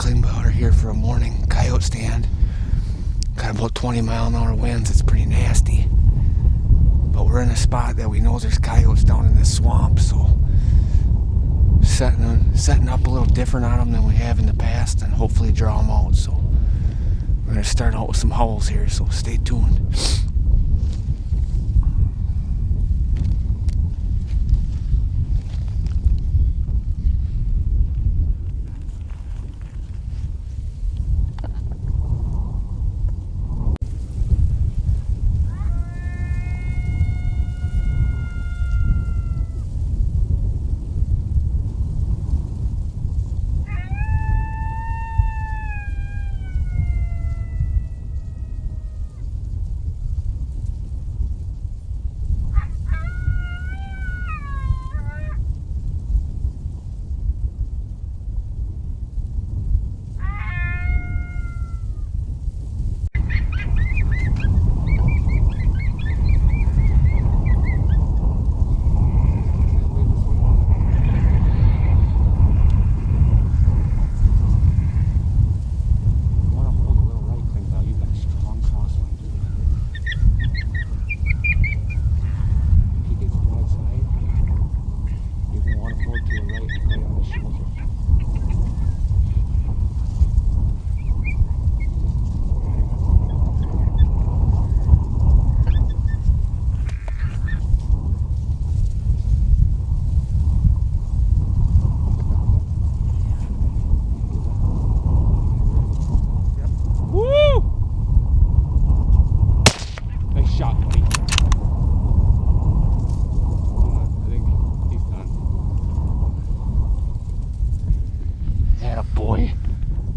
Klingbeil are here for a morning coyote stand. Got about 20-mile-an-hour winds. It's pretty nasty. But we're in a spot that we know there's coyotes down in this swamp, so setting up a little different on them than we have in the past, and hopefully draw them out. So we're gonna start out with some howls here, so stay tuned.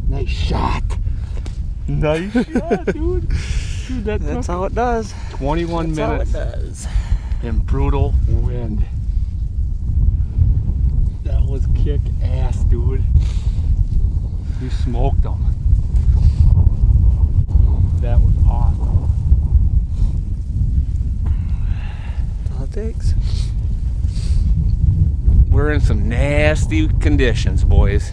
Nice shot, dude. Dude, that's how it does. 21 minutes. How it does. In brutal wind. That was kick ass, dude. You smoked them. That was awesome. That's all it takes. We're in some nasty conditions, boys.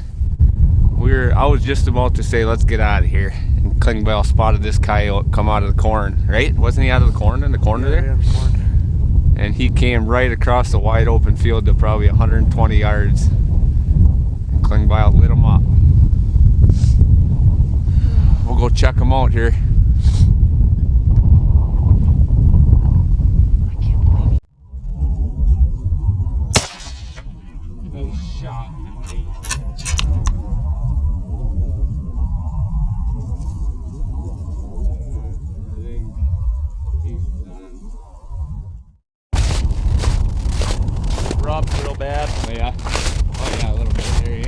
I was just about to say, let's get out of here. And Klingbeil spotted this coyote come out of the corn, right? Wasn't he out of the corn in the corner there? Yeah, in the corner. And he came right across the wide open field to probably 120 yards. And Klingbeil lit him up. We'll go check him out here. I can't believe it. Nice shot. Rubbed real bad. Oh yeah. Oh yeah, a little bit there, yeah.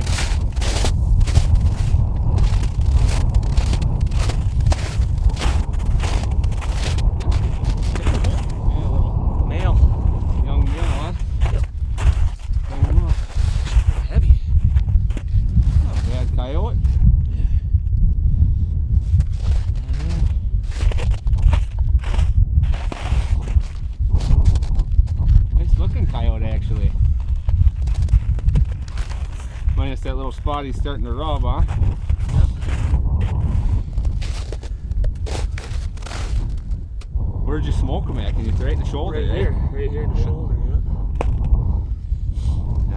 Male. Young male, huh? Yep. Heavy. Not bad coyote. Nice looking coyote, actually. Minus that little spot he's starting to rub, huh? Yep. Where'd you smoke him at? Can you right in the shoulder? Right here. Right here in the shoulder, yeah.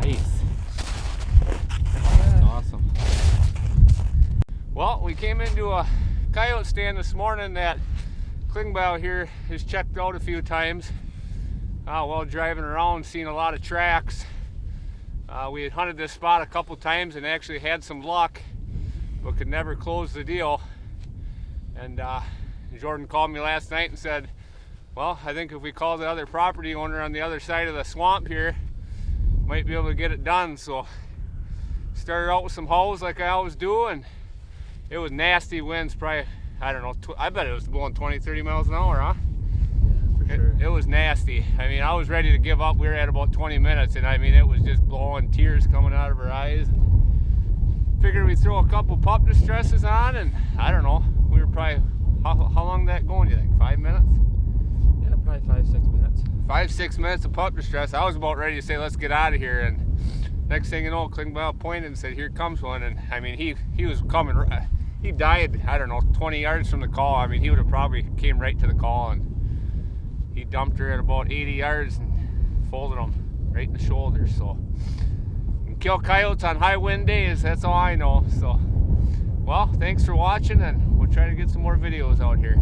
Nice. That's awesome. Well, we came into a coyote stand this morning that Klingbeil here has checked out a few times. While driving around, seen a lot of tracks. We had hunted this spot a couple times and actually had some luck, but could never close the deal. And Jordan called me last night and said, well, I think if we call the other property owner on the other side of the swamp here, might be able to get it done. So started out with some hauls like I always do, and it was nasty winds, probably, I don't know, I bet it was blowing 20-30 miles an hour, huh? It was nasty. I mean, I was ready to give up. We were at about 20 minutes, and I mean, it was just blowing, tears coming out of her eyes. Figured we'd throw a couple pup distresses on, and I don't know, we were probably, how long did that going, do you think? 5 minutes? Yeah, probably 5-6 minutes. 5-6 minutes of pup distress. I was about ready to say, let's get out of here, and next thing you know, Klingbeil pointed and said, "Here comes one." And I mean, he was coming. He died, I don't know, 20 yards from the call. I mean, he would have probably came right to the call, and he dumped her at about 80 yards and folded him right in the shoulder. So, you can kill coyotes on high wind days. That's all I know. So, well, thanks for watching, and we'll try to get some more videos out here.